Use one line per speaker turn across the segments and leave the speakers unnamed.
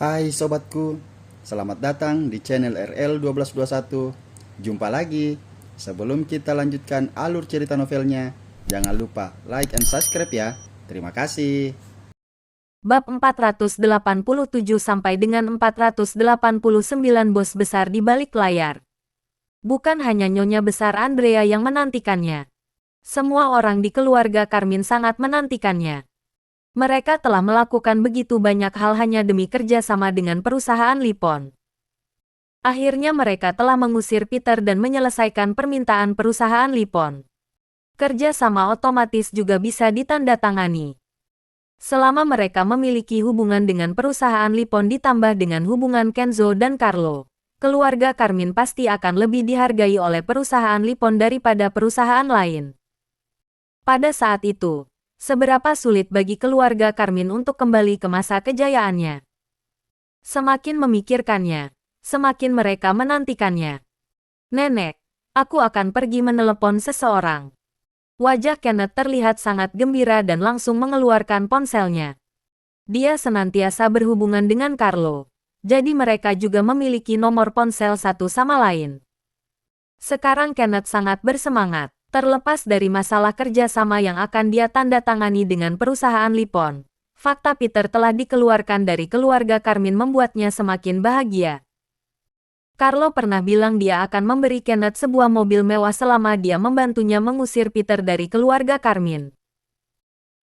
Hai sobatku, selamat datang di channel RL1221. Jumpa lagi. Sebelum kita lanjutkan alur cerita novelnya, jangan lupa like and subscribe ya. Terima kasih.
Bab 487 sampai dengan 489 bos besar di balik layar. Bukan hanya Nyonya Besar Andrea yang menantikannya. Semua orang di keluarga Carmine sangat menantikannya. Mereka telah melakukan begitu banyak hal hanya demi kerjasama dengan perusahaan Lipon. Akhirnya mereka telah mengusir Peter dan menyelesaikan permintaan perusahaan Lipon. Kerja sama otomatis juga bisa ditandatangani. Selama mereka memiliki hubungan dengan perusahaan Lipon ditambah dengan hubungan Kenzo dan Carlo, keluarga Carmine pasti akan lebih dihargai oleh perusahaan Lipon daripada perusahaan lain. Pada saat itu, seberapa sulit bagi keluarga Carmine untuk kembali ke masa kejayaannya. Semakin memikirkannya, semakin mereka menantikannya. Nenek, aku akan pergi menelepon seseorang. Wajah Kenneth terlihat sangat gembira dan langsung mengeluarkan ponselnya. Dia senantiasa berhubungan dengan Carlo, jadi mereka juga memiliki nomor ponsel satu sama lain. Sekarang Kenneth sangat bersemangat, terlepas dari masalah kerjasama yang akan dia tanda tangani dengan perusahaan Lipon. Fakta Peter telah dikeluarkan dari keluarga Carmine membuatnya semakin bahagia. Carlo pernah bilang dia akan memberi Kenneth sebuah mobil mewah selama dia membantunya mengusir Peter dari keluarga Carmine.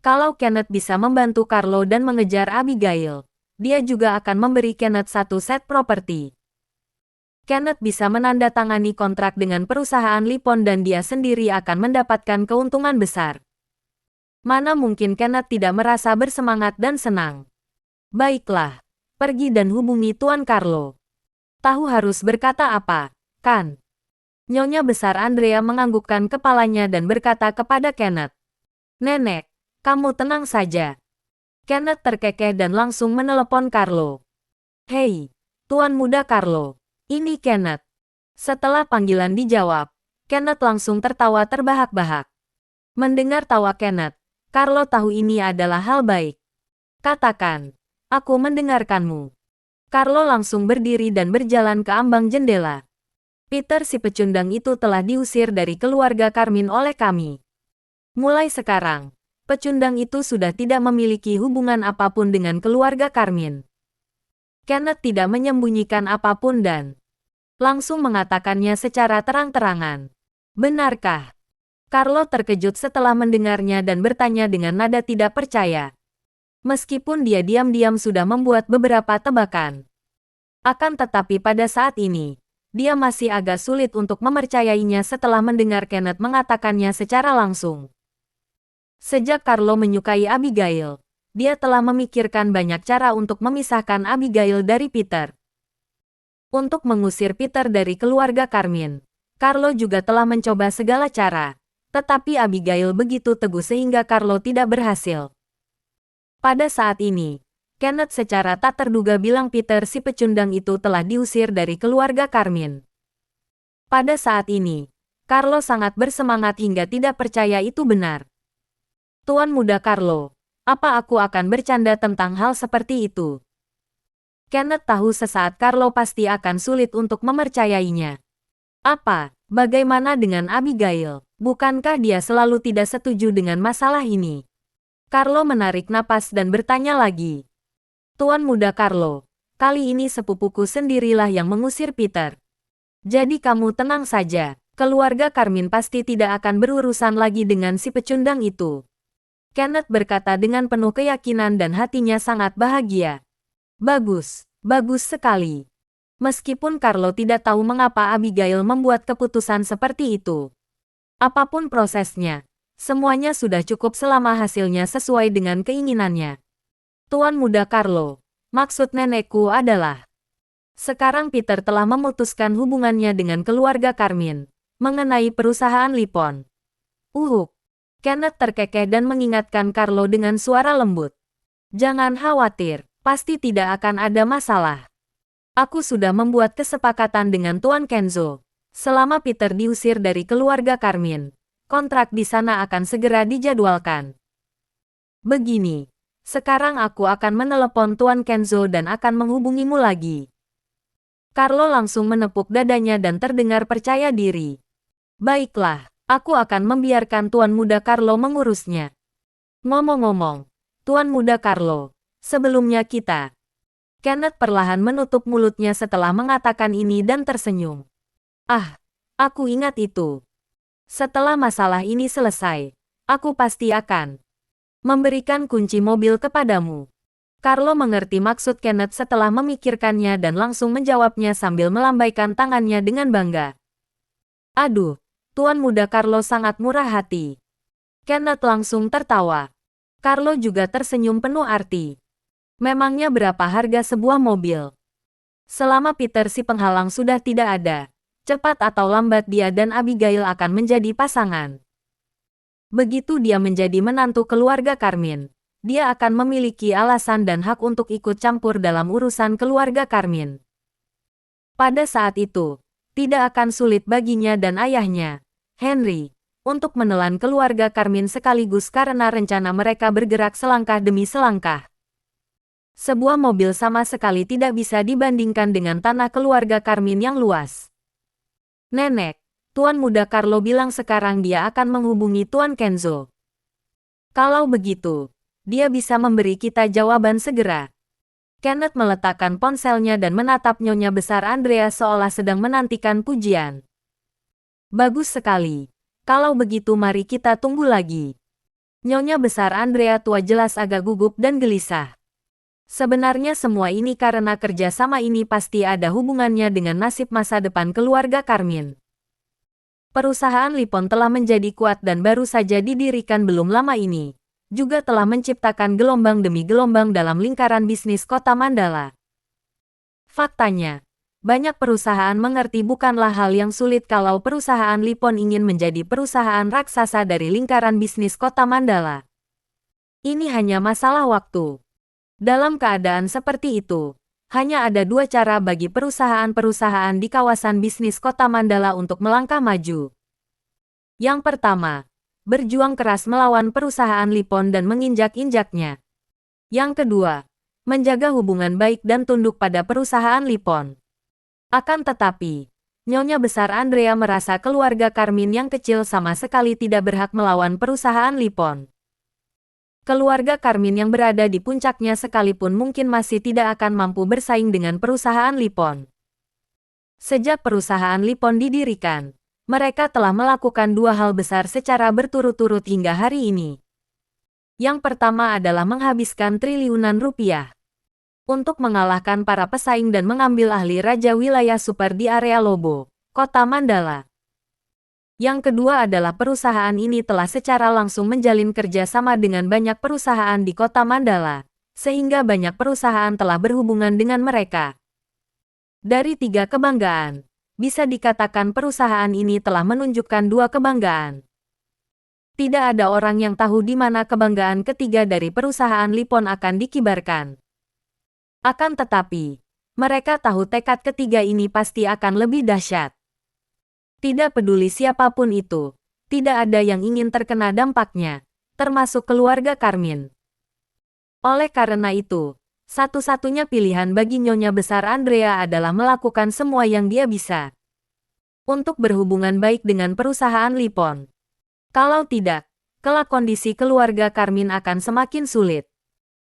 Kalau Kenneth bisa membantu Carlo dan mengejar Abigail, dia juga akan memberi Kenneth satu set properti. Kenneth bisa menandatangani kontrak dengan perusahaan Lipon dan dia sendiri akan mendapatkan keuntungan besar. Mana mungkin Kenneth tidak merasa bersemangat dan senang. Baiklah, pergi dan hubungi Tuan Carlo. Tahu harus berkata apa, kan? Nyonya Besar Andrea menganggukkan kepalanya dan berkata kepada Kenneth. Nenek, kamu tenang saja. Kenneth terkekeh dan langsung menelepon Carlo. Hei, Tuan Muda Carlo. Ini Kenneth. Setelah panggilan dijawab, Kenneth langsung tertawa terbahak-bahak. Mendengar tawa Kenneth, Carlo tahu ini adalah hal baik. Katakan, aku mendengarkanmu. Carlo langsung berdiri dan berjalan ke ambang jendela. Peter si pecundang itu telah diusir dari keluarga Carmine oleh kami. Mulai sekarang, pecundang itu sudah tidak memiliki hubungan apapun dengan keluarga Carmine. Kenneth tidak menyembunyikan apapun dan langsung mengatakannya secara terang-terangan. Benarkah? Carlo terkejut setelah mendengarnya dan bertanya dengan nada tidak percaya. Meskipun dia diam-diam sudah membuat beberapa tebakan. Akan tetapi pada saat ini, dia masih agak sulit untuk mempercayainya setelah mendengar Kenneth mengatakannya secara langsung. Sejak Carlo menyukai Abigail, dia telah memikirkan banyak cara untuk memisahkan Abigail dari Peter. Untuk mengusir Peter dari keluarga Carmine, Carlo juga telah mencoba segala cara, tetapi Abigail begitu teguh sehingga Carlo tidak berhasil. Pada saat ini, Kenneth secara tak terduga bilang Peter si pecundang itu telah diusir dari keluarga Carmine. Pada saat ini, Carlo sangat bersemangat hingga tidak percaya itu benar. Tuan Muda Carlo, apa aku akan bercanda tentang hal seperti itu? Kenneth tahu sesaat Carlo pasti akan sulit untuk mempercayainya. Apa, bagaimana dengan Abigail? Bukankah dia selalu tidak setuju dengan masalah ini? Carlo menarik napas dan bertanya lagi. Tuan Muda Carlo, kali ini sepupuku sendirilah yang mengusir Peter. Jadi kamu tenang saja, keluarga Carmine pasti tidak akan berurusan lagi dengan si pecundang itu. Kenneth berkata dengan penuh keyakinan dan hatinya sangat bahagia. Bagus, bagus sekali. Meskipun Carlo tidak tahu mengapa Abigail membuat keputusan seperti itu. Apapun prosesnya, semuanya sudah cukup selama hasilnya sesuai dengan keinginannya. Tuan Muda Carlo, maksud nenekku adalah, sekarang Peter telah memutuskan hubungannya dengan keluarga Carmine, mengenai perusahaan Lipon. Kenneth terkekeh dan mengingatkan Carlo dengan suara lembut. Jangan khawatir, pasti tidak akan ada masalah. Aku sudah membuat kesepakatan dengan Tuan Kenzo. Selama Peter diusir dari keluarga Carmine, kontrak di sana akan segera dijadwalkan. Begini, Sekarang aku akan menelepon Tuan Kenzo dan akan menghubungimu lagi. Carlo langsung menepuk dadanya dan terdengar percaya diri. Baiklah, aku akan membiarkan Tuan Muda Carlo mengurusnya. Ngomong-ngomong, Tuan Muda Carlo, sebelumnya kita... Kenneth perlahan menutup mulutnya setelah mengatakan ini dan tersenyum. Ah, aku ingat itu. Setelah masalah ini selesai, aku pasti akan memberikan kunci mobil kepadamu. Carlo mengerti maksud Kenneth setelah memikirkannya dan langsung menjawabnya sambil melambaikan tangannya dengan bangga. Aduh, Tuan Muda Carlo sangat murah hati. Kenneth langsung tertawa. Carlo juga tersenyum penuh arti. Memangnya berapa harga sebuah mobil? Selama Peter si penghalang sudah tidak ada, cepat atau lambat dia dan Abigail akan menjadi pasangan. Begitu dia menjadi menantu keluarga Carmine, dia akan memiliki alasan dan hak untuk ikut campur dalam urusan keluarga Carmine. Pada saat itu, tidak akan sulit baginya dan ayahnya, Henry, untuk menelan keluarga Carmine sekaligus karena rencana mereka bergerak selangkah demi selangkah. Sebuah mobil sama sekali tidak bisa dibandingkan dengan tanah keluarga Carmine yang luas. Nenek, Tuan Muda Carlo bilang sekarang dia akan menghubungi Tuan Kenzo. Kalau begitu, dia bisa memberi kita jawaban segera. Kenneth meletakkan ponselnya dan menatap Nyonya Besar Andrea seolah sedang menantikan pujian. Bagus sekali. Kalau begitu mari kita tunggu lagi. Nyonya Besar Andrea tua jelas agak gugup dan gelisah. Sebenarnya semua ini karena kerjasama ini pasti ada hubungannya dengan nasib masa depan keluarga Carmine. Perusahaan Lipon telah menjadi kuat dan baru saja didirikan belum lama ini, juga telah menciptakan gelombang demi gelombang dalam lingkaran bisnis kota Mandala. Faktanya, banyak perusahaan mengerti bukanlah hal yang sulit kalau perusahaan Lipon ingin menjadi perusahaan raksasa dari lingkaran bisnis kota Mandala. Ini hanya masalah waktu. Dalam keadaan seperti itu, hanya ada dua cara bagi perusahaan-perusahaan di kawasan bisnis kota Mandala untuk melangkah maju. Yang pertama, berjuang keras melawan perusahaan Lipon dan menginjak-injaknya. Yang kedua, menjaga hubungan baik dan tunduk pada perusahaan Lipon. Akan tetapi, Nyonya Besar Andrea merasa keluarga Carmine yang kecil sama sekali tidak berhak melawan perusahaan Lipon. Keluarga Carmine yang berada di puncaknya sekalipun mungkin masih tidak akan mampu bersaing dengan perusahaan Lipon. Sejak perusahaan Lipon didirikan, mereka telah melakukan dua hal besar secara berturut-turut hingga hari ini. Yang pertama adalah menghabiskan triliunan rupiah untuk mengalahkan para pesaing dan mengambil ahli raja wilayah super di area Lobo, kota Mandala. Yang kedua adalah perusahaan ini telah secara langsung menjalin kerjasama dengan banyak perusahaan di kota Mandala, sehingga banyak perusahaan telah berhubungan dengan mereka. Dari tiga kebanggaan, bisa dikatakan perusahaan ini telah menunjukkan dua kebanggaan. Tidak ada orang yang tahu di mana kebanggaan ketiga dari perusahaan Lipon akan dikibarkan. Akan tetapi, mereka tahu tekad ketiga ini pasti akan lebih dahsyat. Tidak peduli siapapun itu, tidak ada yang ingin terkena dampaknya, termasuk keluarga Carmine. Oleh karena itu, satu-satunya pilihan bagi Nyonya Besar Andrea adalah melakukan semua yang dia bisa untuk berhubungan baik dengan perusahaan Lipon. Kalau tidak, kelak kondisi keluarga Carmine akan semakin sulit.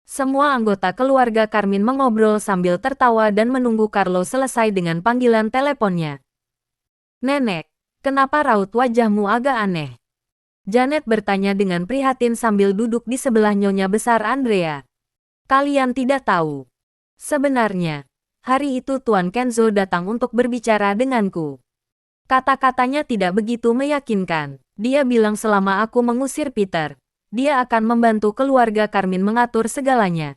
Semua anggota keluarga Carmine mengobrol sambil tertawa dan menunggu Carlo selesai dengan panggilan teleponnya. Nenek, kenapa raut wajahmu agak aneh? Janet bertanya dengan prihatin sambil duduk di sebelah Nyonya Besar Andrea. Kalian tidak tahu. Sebenarnya, hari itu Tuan Kenzo datang untuk berbicara denganku. Kata-katanya tidak begitu meyakinkan. Dia bilang selama aku mengusir Peter, dia akan membantu keluarga Carmine mengatur segalanya.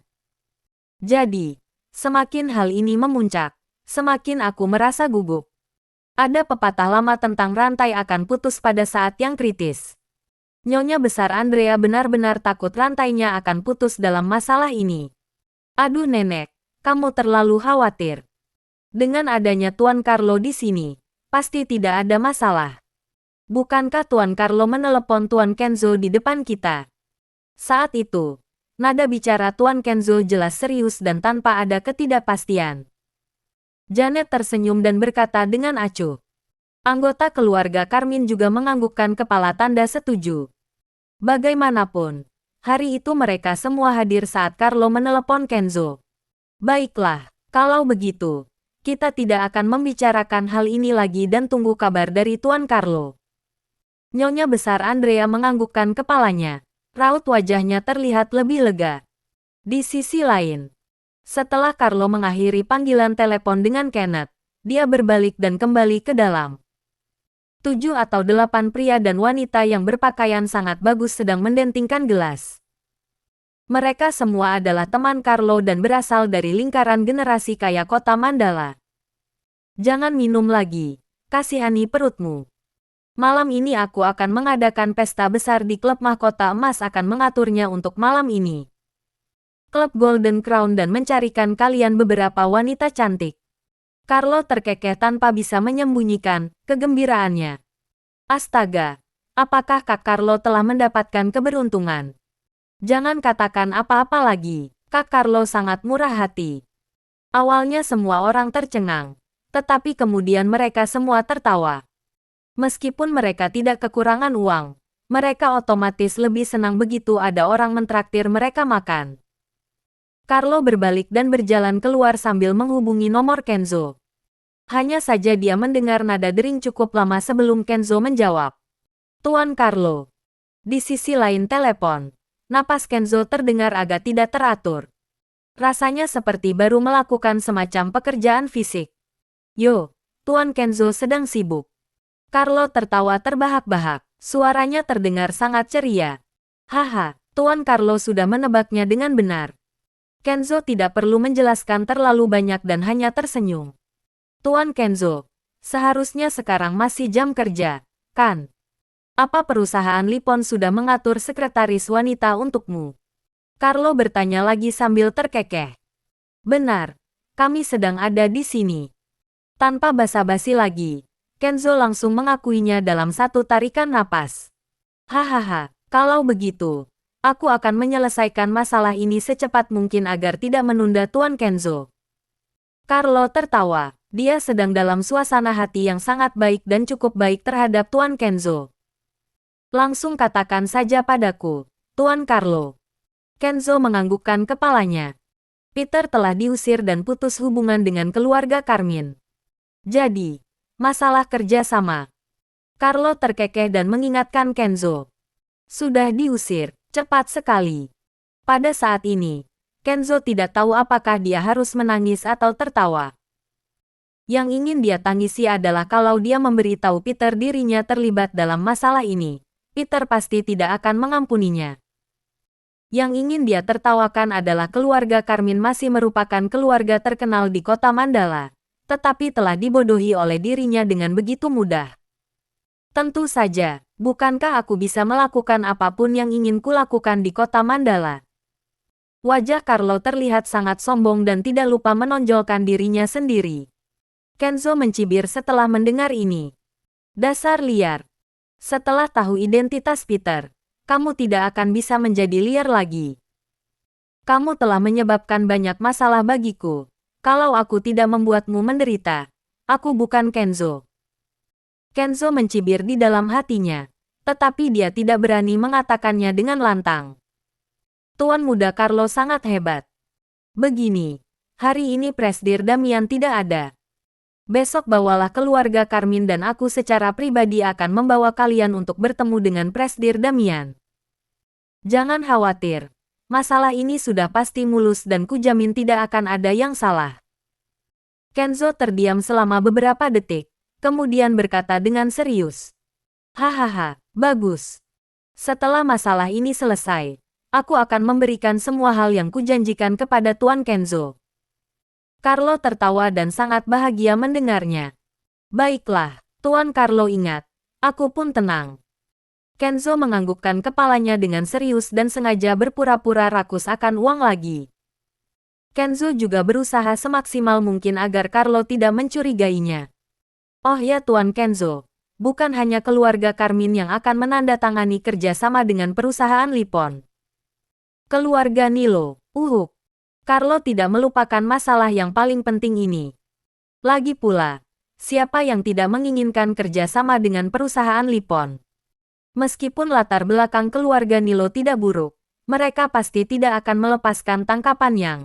Jadi, semakin hal ini memuncak, semakin aku merasa gugup. Ada pepatah lama tentang rantai akan putus pada saat yang kritis. Nyonya Besar Andrea benar-benar takut rantainya akan putus dalam masalah ini. Aduh nenek, kamu terlalu khawatir. Dengan adanya Tuan Carlo di sini, pasti tidak ada masalah. Bukankah Tuan Carlo menelepon Tuan Kenzo di depan kita? Saat itu, Nada bicara Tuan Kenzo jelas serius dan tanpa ada ketidakpastian. Janet tersenyum dan berkata dengan acuh. Anggota keluarga Carmine juga menganggukkan kepala tanda setuju. Bagaimanapun, hari itu mereka semua hadir saat Carlo menelepon Kenzo. Baiklah, kalau begitu, kita tidak akan membicarakan hal ini lagi dan tunggu kabar dari Tuan Carlo. Nyonya besar Andrea menganggukkan kepalanya. Raut wajahnya terlihat lebih lega. Di sisi lain, setelah Carlo mengakhiri panggilan telepon dengan Kenneth, dia berbalik dan kembali ke dalam. 7 atau 8 pria dan wanita yang berpakaian sangat bagus sedang mendentingkan gelas. Mereka semua adalah teman Carlo dan berasal dari lingkaran generasi kaya kota Mandala. Jangan minum lagi, kasihani perutmu. Malam ini aku akan mengadakan pesta besar di klub Mahkota Emas akan mengaturnya untuk malam ini. Klub Golden Crown dan mencarikan kalian beberapa wanita cantik. Carlo terkekeh tanpa bisa menyembunyikan kegembiraannya. Astaga, apakah Kak Carlo telah mendapatkan keberuntungan? Jangan katakan apa-apa lagi, Kak Carlo sangat murah hati. Awalnya semua orang tercengang, tetapi kemudian mereka semua tertawa. Meskipun mereka tidak kekurangan uang, mereka otomatis lebih senang begitu ada orang mentraktir mereka makan. Carlo berbalik dan berjalan keluar sambil menghubungi nomor Kenzo. Hanya saja dia mendengar nada dering cukup lama sebelum Kenzo menjawab. Tuan Carlo. Di sisi lain telepon, napas Kenzo terdengar agak tidak teratur. Rasanya seperti baru melakukan semacam pekerjaan fisik. Yo, Tuan Kenzo sedang sibuk. Carlo tertawa terbahak-bahak. Suaranya terdengar sangat ceria. Haha, Tuan Carlo sudah menebaknya dengan benar. Kenzo tidak perlu menjelaskan terlalu banyak dan hanya tersenyum. Tuan Kenzo, seharusnya sekarang masih jam kerja, kan? Apa perusahaan Lipon sudah mengatur sekretaris wanita untukmu? Carlo bertanya lagi sambil terkekeh. Benar, kami sedang ada di sini. Tanpa basa-basi lagi, Kenzo langsung mengakuinya dalam satu tarikan napas. Hahaha, kalau begitu, aku akan menyelesaikan masalah ini secepat mungkin agar tidak menunda Tuan Kenzo. Carlo tertawa, dia sedang dalam suasana hati yang sangat baik dan cukup baik terhadap Tuan Kenzo. Langsung katakan saja padaku, Tuan Carlo. Kenzo menganggukkan kepalanya. Peter telah diusir dan putus hubungan dengan keluarga Carmine. Jadi, masalah kerja sama. Carlo terkekeh dan mengingatkan Kenzo. Sudah diusir, cepat sekali. Pada saat ini, Kenzo tidak tahu apakah dia harus menangis atau tertawa. Yang ingin dia tangisi adalah kalau dia memberitahu Peter dirinya terlibat dalam masalah ini. Peter pasti tidak akan mengampuninya. Yang ingin dia tertawakan adalah keluarga Carmine masih merupakan keluarga terkenal di kota Mandala, tetapi telah dibodohi oleh dirinya dengan begitu mudah. Tentu saja, bukankah aku bisa melakukan apapun yang ingin kulakukan di kota Mandala? Wajah Carlo terlihat sangat sombong dan tidak lupa menonjolkan dirinya sendiri. Kenzo mencibir setelah mendengar ini. Dasar liar. Setelah tahu identitas Peter, kamu tidak akan bisa menjadi liar lagi. Kamu telah menyebabkan banyak masalah bagiku. Kalau aku tidak membuatmu menderita, aku bukan Kenzo. Kenzo mencibir di dalam hatinya, tetapi dia tidak berani mengatakannya dengan lantang. Tuan muda Carlo sangat hebat. Begini, hari ini Presdir Damian tidak ada. Besok bawalah keluarga Carmine dan aku secara pribadi akan membawa kalian untuk bertemu dengan Presdir Damian. Jangan khawatir. Masalah ini sudah pasti mulus dan kujamin tidak akan ada yang salah. Kenzo terdiam selama beberapa detik, kemudian berkata dengan serius. Hahaha, bagus. Setelah masalah ini selesai, aku akan memberikan semua hal yang kujanjikan kepada Tuan Kenzo. Carlo tertawa dan sangat bahagia mendengarnya. Baiklah, Tuan Carlo ingat, aku pun tenang. Kenzo menganggukkan kepalanya dengan serius dan sengaja berpura-pura rakus akan uang lagi. Kenzo juga berusaha semaksimal mungkin agar Carlo tidak mencurigainya. Oh ya Tuan Kenzo, bukan hanya keluarga Carmine yang akan menandatangani kerjasama dengan perusahaan Lipon. Keluarga Nilo, Carlo tidak melupakan masalah yang paling penting ini. Lagi pula, siapa yang tidak menginginkan kerja sama dengan perusahaan Lipon? Meskipun latar belakang keluarga Nilo tidak buruk, mereka pasti tidak akan melepaskan tangkapan yang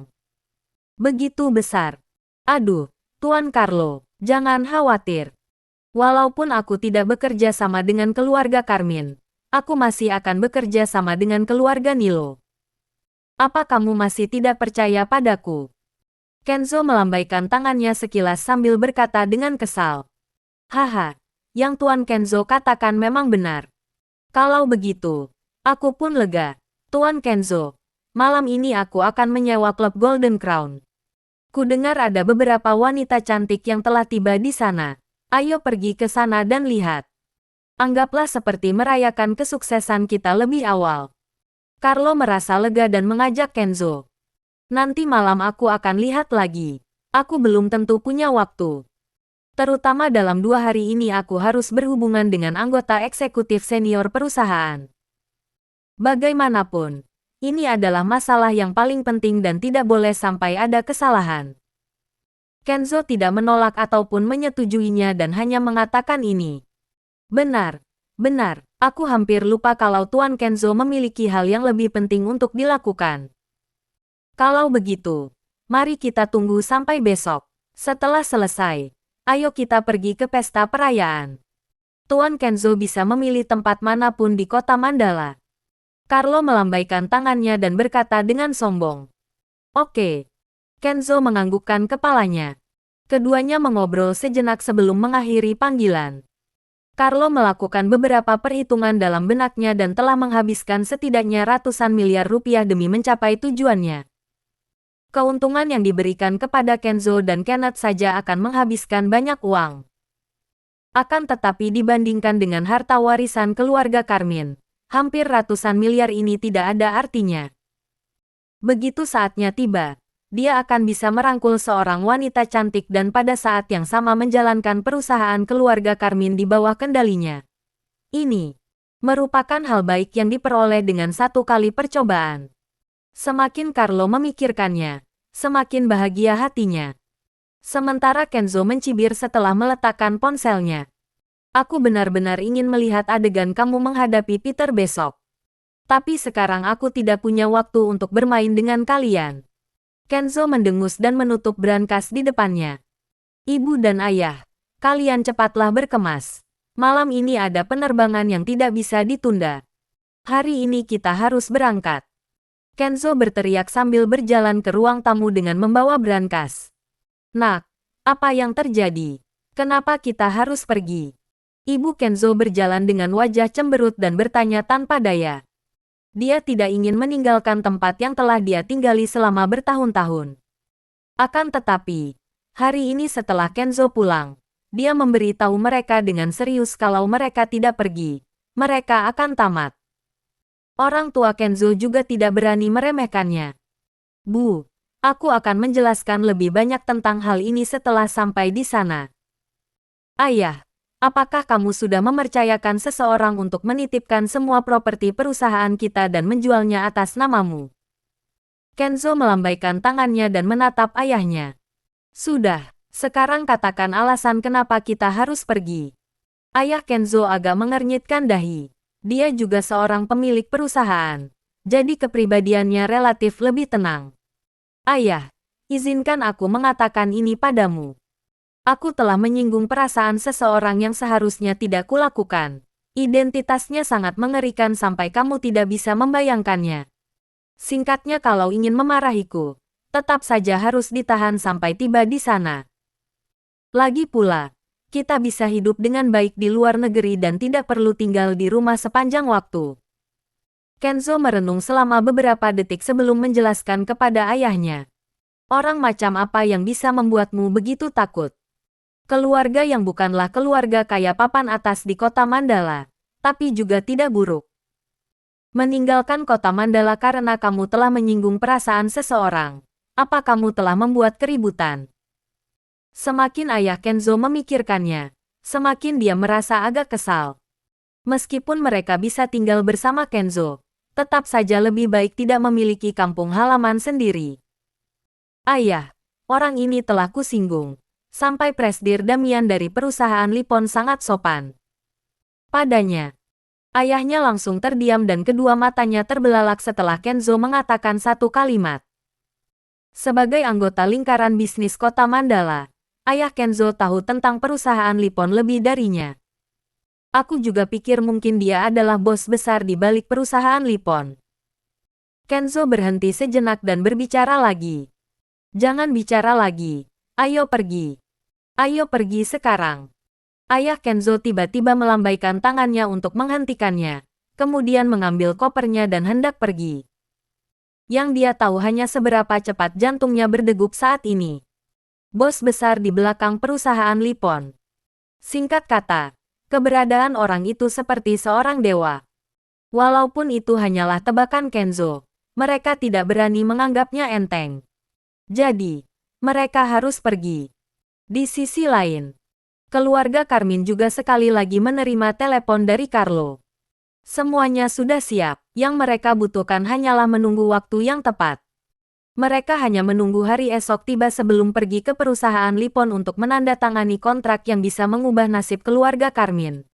begitu besar. Aduh, Tuan Carlo, jangan khawatir. Walaupun aku tidak bekerja sama dengan keluarga Carmine, aku masih akan bekerja sama dengan keluarga Nilo. Apa kamu masih tidak percaya padaku? Kenzo melambaikan tangannya sekilas sambil berkata dengan kesal. Haha, yang Tuan Kenzo katakan memang benar. Kalau begitu, aku pun lega. Tuan Kenzo, malam ini aku akan menyewa klub Golden Crown. Kudengar ada beberapa wanita cantik yang telah tiba di sana. Ayo pergi ke sana dan lihat. Anggaplah seperti merayakan kesuksesan kita lebih awal. Carlo merasa lega dan mengajak Kenzo. Nanti malam aku akan lihat lagi. Aku belum tentu punya waktu. Terutama dalam 2 hari ini aku harus berhubungan dengan anggota eksekutif senior perusahaan. Bagaimanapun, ini adalah masalah yang paling penting dan tidak boleh sampai ada kesalahan. Kenzo tidak menolak ataupun menyetujuinya dan hanya mengatakan ini. Benar, benar, aku hampir lupa kalau Tuan Kenzo memiliki hal yang lebih penting untuk dilakukan. Kalau begitu, mari kita tunggu sampai besok. Setelah selesai, ayo kita pergi ke pesta perayaan. Tuan Kenzo bisa memilih tempat manapun di kota Mandala. Carlo melambaikan tangannya dan berkata dengan sombong. Oke. Kenzo menganggukkan kepalanya. Keduanya mengobrol sejenak sebelum mengakhiri panggilan. Carlo melakukan beberapa perhitungan dalam benaknya dan telah menghabiskan setidaknya ratusan miliar rupiah demi mencapai tujuannya. Keuntungan yang diberikan kepada Kenzo dan Kenneth saja akan menghabiskan banyak uang. Akan tetapi dibandingkan dengan harta warisan keluarga Carmine, hampir ratusan miliar ini tidak ada artinya. Begitu saatnya tiba, dia akan bisa merangkul seorang wanita cantik dan pada saat yang sama menjalankan perusahaan keluarga Carmine di bawah kendalinya. Ini merupakan hal baik yang diperoleh dengan satu kali percobaan. Semakin Carlo memikirkannya, semakin bahagia hatinya. Sementara Kenzo mencibir setelah meletakkan ponselnya. Aku benar-benar ingin melihat adegan kamu menghadapi Peter besok. Tapi sekarang aku tidak punya waktu untuk bermain dengan kalian. Kenzo mendengus dan menutup brankas di depannya. Ibu dan ayah, kalian cepatlah berkemas. Malam ini ada penerbangan yang tidak bisa ditunda. Hari ini kita harus berangkat. Kenzo berteriak sambil berjalan ke ruang tamu dengan membawa brankas. Nak, apa yang terjadi? Kenapa kita harus pergi? Ibu Kenzo berjalan dengan wajah cemberut dan bertanya tanpa daya. Dia tidak ingin meninggalkan tempat yang telah dia tinggali selama bertahun-tahun. Akan tetapi, hari ini setelah Kenzo pulang, dia memberitahu mereka dengan serius kalau mereka tidak pergi, mereka akan tamat. Orang tua Kenzo juga tidak berani meremehkannya. Bu, aku akan menjelaskan lebih banyak tentang hal ini setelah sampai di sana. Ayah, apakah kamu sudah mempercayakan seseorang untuk menitipkan semua properti perusahaan kita dan menjualnya atas namamu? Kenzo melambaikan tangannya dan menatap ayahnya. Sudah, sekarang katakan alasan kenapa kita harus pergi. Ayah Kenzo agak mengernyitkan dahi. Dia juga seorang pemilik perusahaan, jadi kepribadiannya relatif lebih tenang. Ayah, izinkan aku mengatakan ini padamu. Aku telah menyinggung perasaan seseorang yang seharusnya tidak kulakukan. Identitasnya sangat mengerikan sampai kamu tidak bisa membayangkannya. Singkatnya kalau ingin memarahiku, tetap saja harus ditahan sampai tiba di sana. Lagi pula, kita bisa hidup dengan baik di luar negeri dan tidak perlu tinggal di rumah sepanjang waktu. Kenzo merenung selama beberapa detik sebelum menjelaskan kepada ayahnya. Orang macam apa yang bisa membuatmu begitu takut? Keluarga yang bukanlah keluarga kaya papan atas di kota Mandala, tapi juga tidak buruk. Meninggalkan kota Mandala karena kamu telah menyinggung perasaan seseorang. Apa kamu telah membuat keributan? Semakin ayah Kenzo memikirkannya, semakin dia merasa agak kesal. Meskipun mereka bisa tinggal bersama Kenzo, Tetap saja lebih baik tidak memiliki kampung halaman sendiri. Ayah, orang ini telah kusinggung. Sampai Presdir Damian dari perusahaan Lipon sangat sopan padanya. Ayahnya langsung terdiam dan kedua matanya terbelalak setelah Kenzo mengatakan satu kalimat. Sebagai anggota lingkaran bisnis kota Mandala, ayah Kenzo tahu tentang perusahaan Lipon lebih darinya. Aku juga pikir mungkin dia adalah bos besar di balik perusahaan Lipon. Kenzo berhenti sejenak dan berbicara lagi. Jangan bicara lagi. Ayo pergi. Ayo pergi sekarang. Ayah Kenzo tiba-tiba melambaikan tangannya untuk menghentikannya, kemudian mengambil kopernya dan hendak pergi. Yang dia tahu hanya seberapa cepat jantungnya berdegup saat ini. Bos besar di belakang perusahaan Lipon. Singkat kata, keberadaan orang itu seperti seorang dewa. Walaupun itu hanyalah tebakan Kenzo, mereka tidak berani menganggapnya enteng. Jadi, mereka harus pergi. Di sisi lain, keluarga Carmine juga sekali lagi menerima telepon dari Carlo. Semuanya sudah siap, yang mereka butuhkan hanyalah menunggu waktu yang tepat. Mereka hanya menunggu hari esok tiba sebelum pergi ke perusahaan Lipon untuk menandatangani kontrak yang bisa mengubah nasib keluarga Carmine.